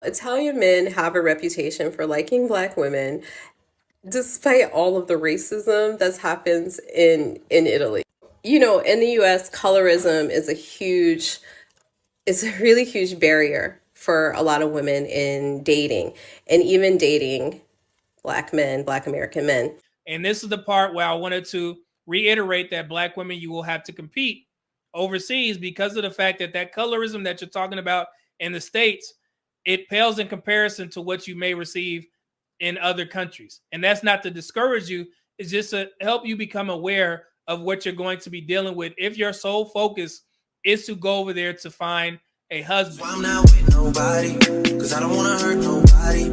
Italian men have a reputation for liking Black women, despite all of the racism that happens in Italy. You know, in the US, colorism is a really huge barrier for a lot of women in dating and even dating Black men, Black American men. And this is the part where I wanted to reiterate that Black women, you will have to compete overseas because of the fact that that colorism that you're talking about in the States, it pales in comparison to what you may receive in other countries. And that's not to discourage you, it's just to help you become aware of what you're going to be dealing with if your sole focus is to go over there to find a husband. I'm not with nobody, cause I don't wanna hurt nobody.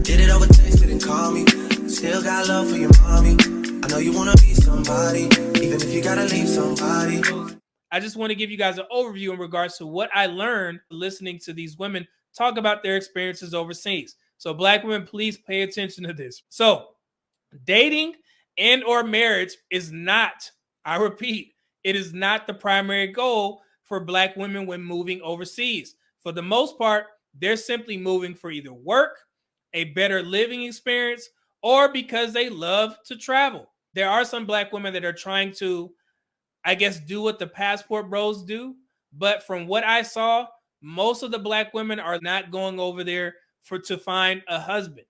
Did it over text, didn't call me. Still got love for your mommy. I know you wanna be somebody, even if you gotta leave somebody. I just want to give you guys an overview in regards to what I learned listening to these women talk about their experiences overseas. So Black women, please pay attention to this. So dating and or marriage is not, I repeat, it is not the primary goal for Black women when moving overseas. For the most part, they're simply moving for either work, a better living experience, or because they love to travel. There are some Black women that are trying to, I guess, do what the passport bros do. But from what I saw, most of the Black women are not going over there to find a husband.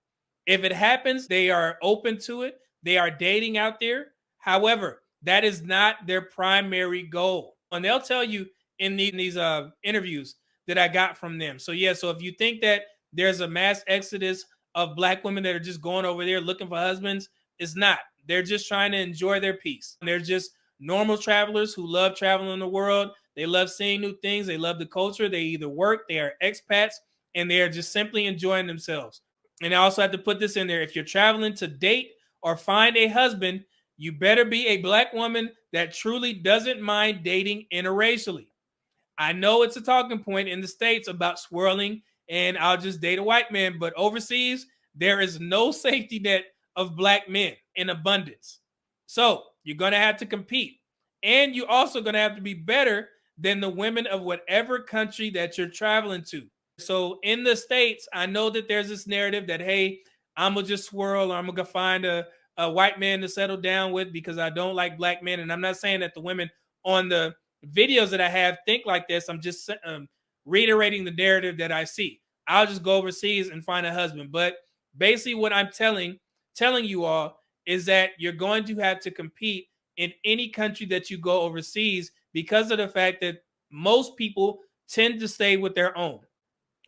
If it happens, they are open to it. They are dating out there. However, that is not their primary goal. And they'll tell you in these interviews that I got from them. So yeah, so if you think that there's a mass exodus of Black women that are just going over there looking for husbands, it's not. They're just trying to enjoy their peace. They're just normal travelers who love traveling the world. They love seeing new things. They love the culture. They either work, they are expats, and they are just simply enjoying themselves. And I also have to put this in there. If you're traveling to date or find a husband, you better be a Black woman that truly doesn't mind dating interracially. I know it's a talking point in the States about swirling and I'll just date a white man, but overseas, there is no safety net of Black men in abundance. So you're going to have to compete. And you're also going to have to be better than the women of whatever country that you're traveling to. So in the States, I know that there's this narrative that, hey, I'm going to just swirl or I'm going to find a white man to settle down with because I don't like Black men. And I'm not saying that the women on the videos that I have think like this. I'm just reiterating the narrative that I see. I'll just go overseas and find a husband. But basically what I'm telling you all is that you're going to have to compete in any country that you go overseas because of the fact that most people tend to stay with their own.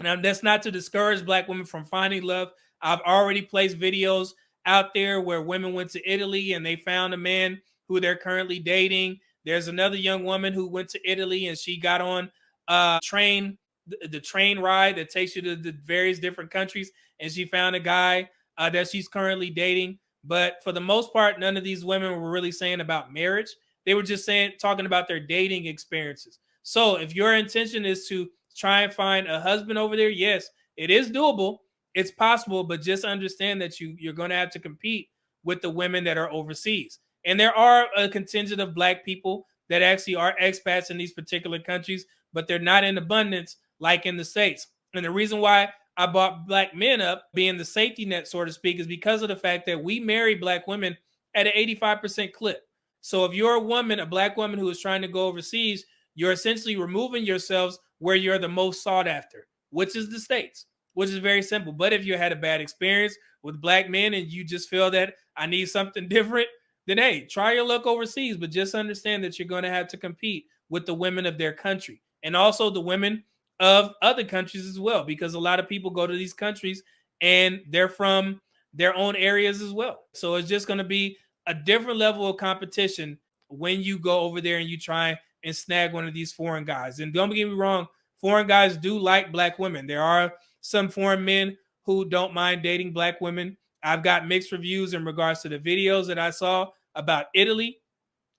Now, that's not to discourage Black women from finding love. I've already placed videos out there where women went to Italy and they found a man who they're currently dating. There's another young woman who went to Italy and she got on the train ride that takes you to the various different countries, and she found a guy that she's currently dating. But for the most part, none of these women were really saying about marriage. They were just talking about their dating experiences. So if your intention is to try and find a husband over there, yes, it is doable. It's possible, but just understand that you're going to have to compete with the women that are overseas. And there are a contingent of Black people that actually are expats in these particular countries, but they're not in abundance like in the States. And the reason why I brought Black men up being the safety net, so to speak, is because of the fact that we marry Black women at an 85% clip. So if you're a woman, a Black woman who is trying to go overseas, you're essentially removing yourselves where you're the most sought after, which is the States, which is very simple. But if you had a bad experience with Black men and you just feel that I need something different, then hey, try your luck overseas. But just understand that you're going to have to compete with the women of their country and also the women of other countries as well, because a lot of people go to these countries and they're from their own areas as well. So it's just going to be a different level of competition when you go over there and you try and snag one of these foreign guys. And don't get me wrong, foreign guys do like Black women. There are some foreign men who don't mind dating Black women. I've got mixed reviews in regards to the videos that I saw about Italy.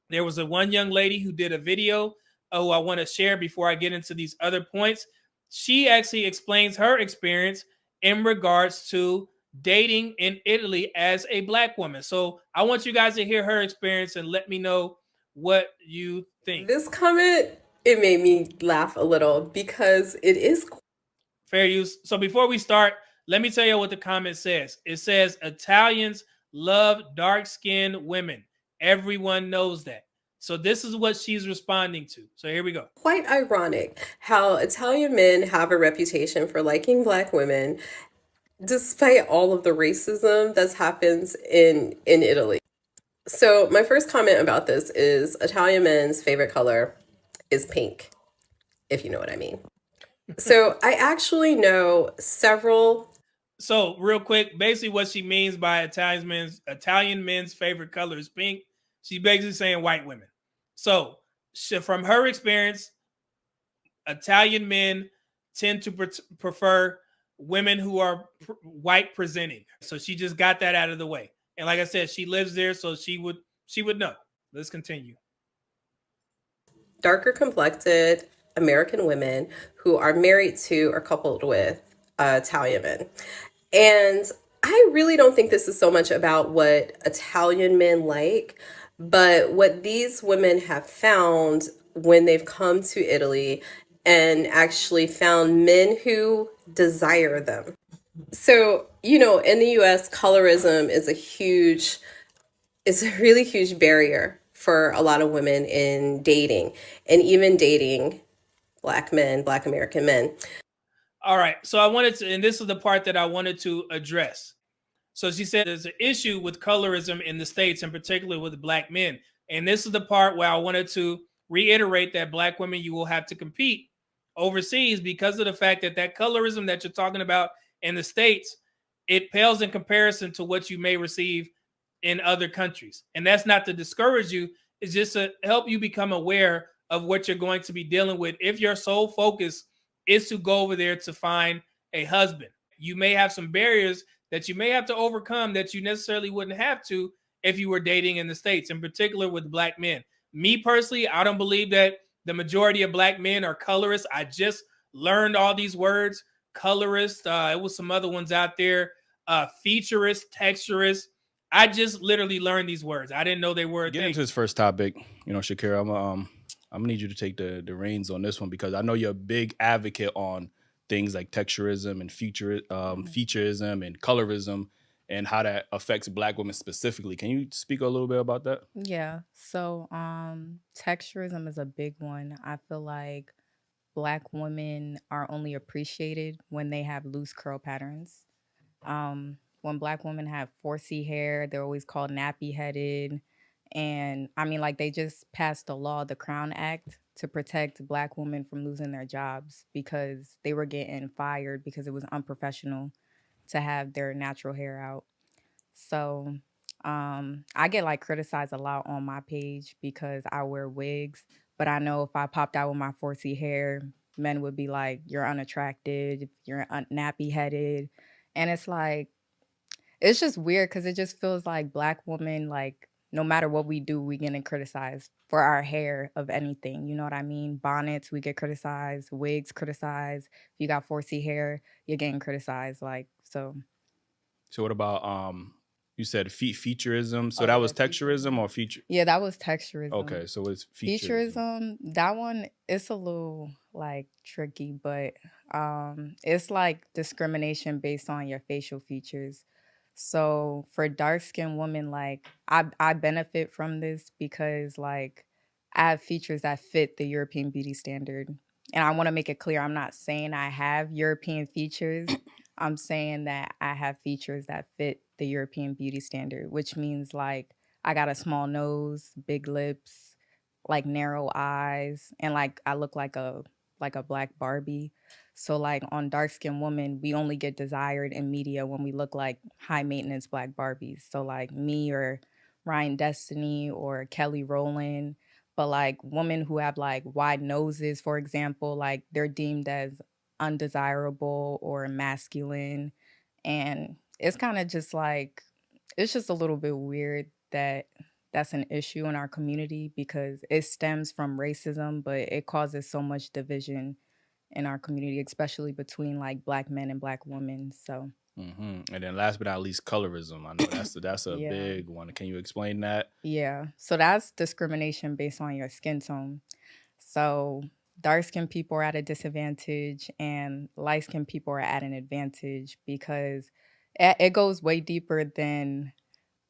There was one young lady who did a video who I want to share before I get into these other points. She actually explains her experience in regards to dating in Italy as a Black woman. So I want you guys to hear her experience and let me know what you think. This comment, it made me laugh a little because it is Fair use. So before we start, let me tell you what the comment says. It says Italians love dark-skinned women. Everyone knows that. So this is what she's responding to. So here we go. Quite ironic how Italian men have a reputation for liking Black women, despite all of the racism that happens in Italy. So my first comment about this is Italian men's favorite color is pink, if you know what I mean. So I actually know several. So real quick, basically what she means by Italian men's favorite color is pink. She's basically saying white women. So from her experience, Italian men tend to prefer women who are white presenting. So she just got that out of the way. And like I said, she lives there, so she would know. Let's continue. Darker complected American women who are married to or coupled with Italian men. And I really don't think this is so much about what Italian men like, but what these women have found when they've come to Italy and actually found men who desire them. So, you know, in the US, colorism is a really huge barrier for a lot of women in dating, and even dating Black men, Black American men. All right. So I wanted to, and this is the part that I wanted to address. So she said there's an issue with colorism in the States, in particular with Black men. And this is the part where I wanted to reiterate that Black women, you will have to compete overseas because of the fact that that colorism that you're talking about in the States, it pales in comparison to what you may receive in other countries. And that's not to discourage you. It's just to help you become aware of what you're going to be dealing with if your sole focus is to go over there to find a husband. You may have some barriers that you may have to overcome that you necessarily wouldn't have to if you were dating in the States, in particular with Black men. Me personally, I don't believe that the majority of Black men are colorists. I just learned all these words. Colorist, it was some other ones out there. Featurist, texturist. I just literally learned these words. I didn't know they were. Getting into this first topic, you know, Shakira, I'm gonna need you to take the reins on this one because I know you're a big advocate on things like texturism and featurism and colorism and how that affects Black women specifically. Can you speak a little bit about that? Yeah. So texturism is a big one. I feel like Black women are only appreciated when they have loose curl patterns. When Black women have 4C hair, they're always called nappy headed. And I mean, like, they just passed a law, the Crown Act, to protect Black women from losing their jobs because they were getting fired because it was unprofessional to have their natural hair out. So I get like criticized a lot on my page because I wear wigs, but I know if I popped out with my 4C hair, men would be like, you're unattractive, you're nappy headed. And it's like, it's just weird because it just feels like Black women, like, no matter what we do, we getting criticized for our hair of anything. You know what I mean? Bonnets, we get criticized. Wigs, criticized. If you got 4C hair, you're getting criticized. Like, so. So what about you said featurism? So that was texturism or feature? Yeah, that was texturism. Okay, so it's featurism. That one, it's a little like tricky, but it's like discrimination based on your facial features. So for dark-skinned women, like I benefit from this because like I have features that fit the European beauty standard. And I want to make it clear, I'm not saying I have European features. I'm saying that I have features that fit the European beauty standard, which means like I got a small nose, big lips, like narrow eyes, and like I look like a Black Barbie. So like on dark-skinned women, we only get desired in media when we look like high maintenance Black Barbies. So like me or Ryan Destiny or Kelly Rowland. But like women who have like wide noses, for example, like they're deemed as undesirable or masculine. And it's kind of just like, it's just a little bit weird that that's an issue in our community because it stems from racism, but it causes so much division in our community, especially between like Black men and Black women. So. And then last but not least, colorism. I know that's a Yeah. big one. Can you explain that? Yeah. So that's discrimination based on your skin tone. So dark-skinned people are at a disadvantage and light-skinned people are at an advantage because it goes way deeper than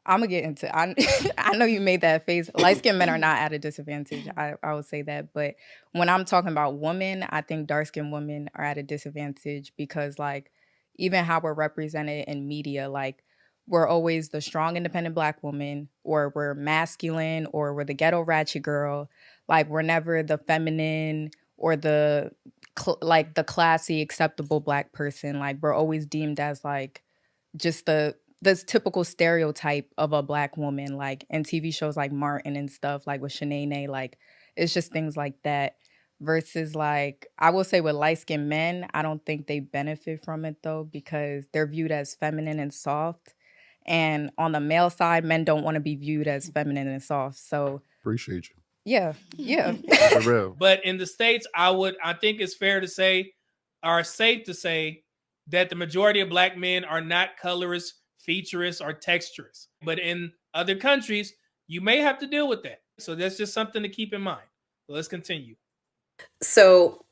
I'm gonna get into. I know you made that face. Light skinned men are not at a disadvantage. I would say that, but when I'm talking about women, I think dark skinned women are at a disadvantage because, like, even how we're represented in media, like, we're always the strong, independent black woman, or we're masculine, or we're the ghetto ratchet girl. Like, we're never the feminine or the like the classy, acceptable black person. Like, we're always deemed as like just the this typical stereotype of a black woman, like in TV shows like Martin and stuff, like with Shanae, like it's just things like that. Versus, like, I will say with light skinned men, I don't think they benefit from it though, because they're viewed as feminine and soft. And on the male side, men don't want to be viewed as feminine and soft. So Appreciate you. yeah, yeah. For real. But in the States, I think it's fair to say, or safe to say, that the majority of black men are not colorists, featurists, or texturists. But in other countries, you may have to deal with that. So that's just something to keep in mind. Let's continue. So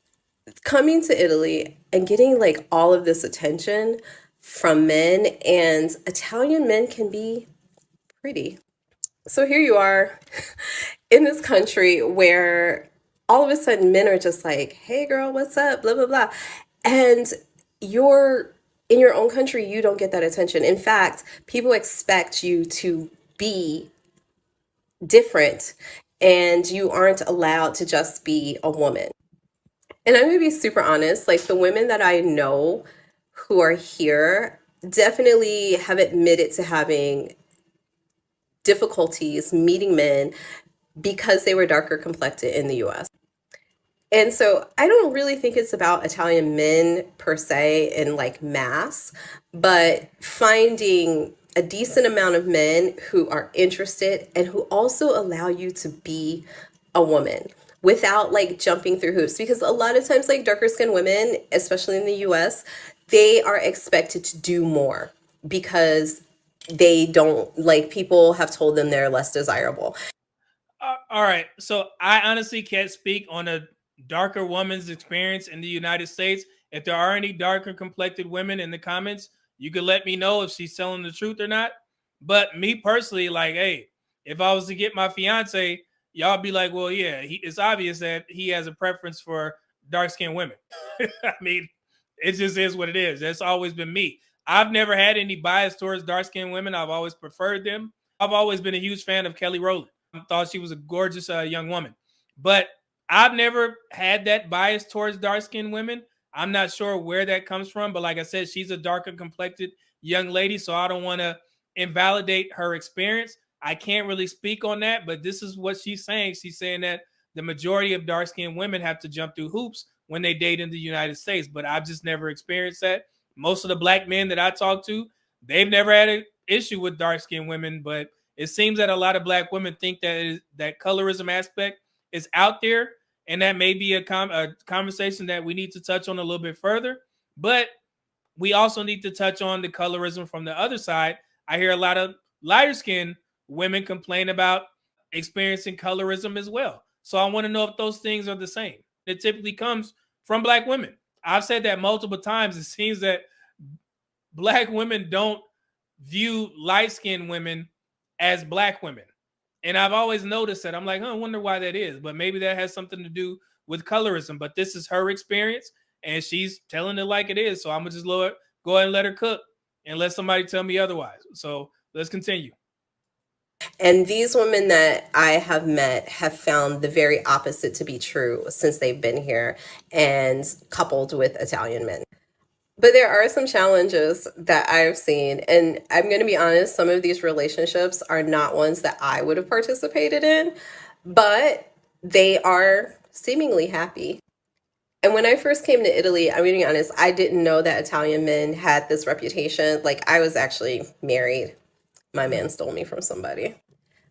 coming to Italy and getting like all of this attention from men, and Italian men can be pretty. So here you are in this country where all of a sudden men are just like, hey girl, what's up? Blah, blah, blah. And you're in your own country, you don't get that attention. In fact, people expect you to be different and you aren't allowed to just be a woman. And I'm gonna be super honest, like the women that I know who are here definitely have admitted to having difficulties meeting men because they were darker complected in the US. And so I don't really think it's about Italian men per se in like mass, but finding a decent amount of men who are interested and who also allow you to be a woman without like jumping through hoops. Because a lot of times, like darker skinned women, especially in the US, they are expected to do more because they don't, like, people have told them they're less desirable. All right. So I honestly can't speak on a darker woman's experience in the United States. If there are any darker complected women in the comments, you could let me know if she's telling the truth or not. But me personally, like, hey, if I was to get my fiance, y'all be like, well, yeah, it's obvious that he has a preference for dark-skinned women. I mean, it just is what it is. That's always been me. I've never had any bias towards dark-skinned women. I've always preferred them. I've always been a huge fan of Kelly Rowland. I thought she was a gorgeous young woman. But I've never had that bias towards dark-skinned women. I'm not sure where that comes from, but like I said, she's a darker complected young lady, so I don't want to invalidate her experience. I can't really speak on that, but this is what she's saying. She's saying that the majority of dark-skinned women have to jump through hoops when they date in the United States, but I've just never experienced that. Most of the black men that I talk to, they've never had an issue with dark-skinned women, but it seems that a lot of black women think that that colorism aspect is out there, and that may be a conversation that we need to touch on a little bit further. But we also need to touch on the colorism from the other side. I hear a lot of lighter-skinned women complain about experiencing colorism as well. So I want to know if those things are the same. It typically comes from black women. I've said that multiple times. It seems that black women don't view light-skinned women as black women. And I've always noticed that. I'm like, I wonder why that is. But maybe that has something to do with colorism. But this is her experience, and she's telling it like it is. So I'm going to just go ahead and let her cook and let somebody tell me otherwise. So let's continue. And these women that I have met have found the very opposite to be true since they've been here, and coupled with Italian men. But there are some challenges that I've seen, and I'm going to be honest, some of these relationships are not ones that I would have participated in, but they are seemingly happy. And when I first came to Italy, I'm going to be honest, I didn't know that Italian men had this reputation. Like, I was actually married. My man stole me from somebody.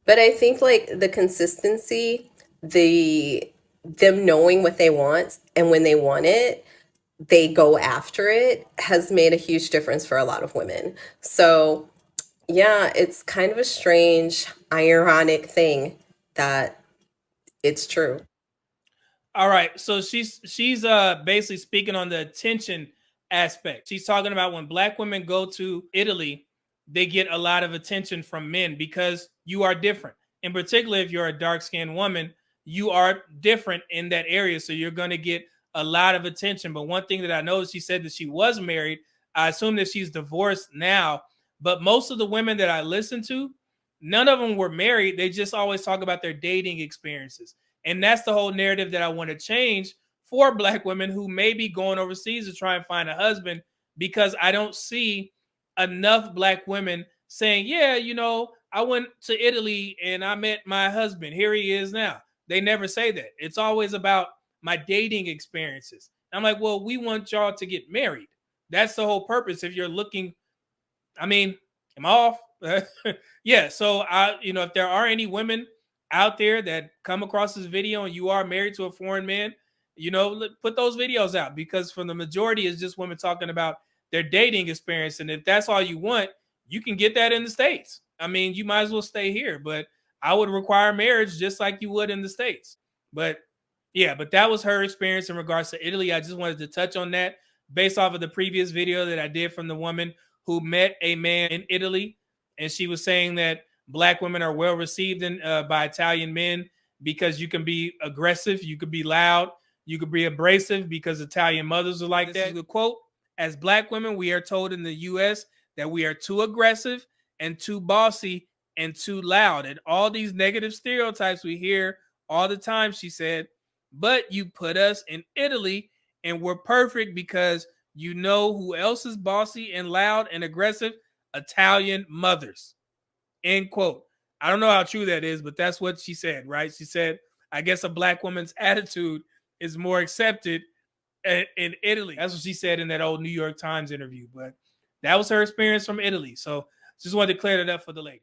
But I think like the consistency, them knowing what they want, and when they want it, they go after it, has made a huge difference for a lot of women. So yeah, it's kind of a strange, ironic thing that it's true. All right. So she's basically speaking on the attention aspect. She's talking about when black women go to Italy, they get a lot of attention from men because you are different. In particular, if you're a dark-skinned woman, you are different in that area. So you're going to get a lot of attention. But one thing that I know, she said that she was married. I assume that she's divorced now. But most of the women that I listen to, none of them were married. They just always talk about their dating experiences. And that's the whole narrative that I want to change for black women who may be going overseas to try and find a husband, because I don't see enough black women saying, yeah, you know, I went to Italy and I met my husband. Here he is now. They never say that. It's always about my dating experiences. I'm like, well, we want y'all to get married. That's the whole purpose. If you're looking, I mean, am I off? Yeah. So if there are any women out there that come across this video and you are married to a foreign man, put those videos out, because for the majority it's just women talking about their dating experience. And if that's all you want, you can get that in the States. I mean, you might as well stay here, but I would require marriage just like you would in the States. But yeah, but that was her experience in regards to Italy. I just wanted to touch on that based off of the previous video that I did from the woman who met a man in Italy. And she was saying that black women are well received by Italian men because you can be aggressive, you could be loud, you could be abrasive, because Italian mothers are like that. This is a quote: as black women, we are told in the US that we are too aggressive and too bossy and too loud, and all these negative stereotypes we hear all the time, she said. But you put us in Italy and we're perfect because you know who else is bossy and loud and aggressive? Italian mothers. End quote. I don't know how true that is, but that's what she said, right? She said, I guess a black woman's attitude is more accepted in Italy. That's what she said in that old New York Times interview. But that was her experience from Italy. So just wanted to clear that up for the ladies.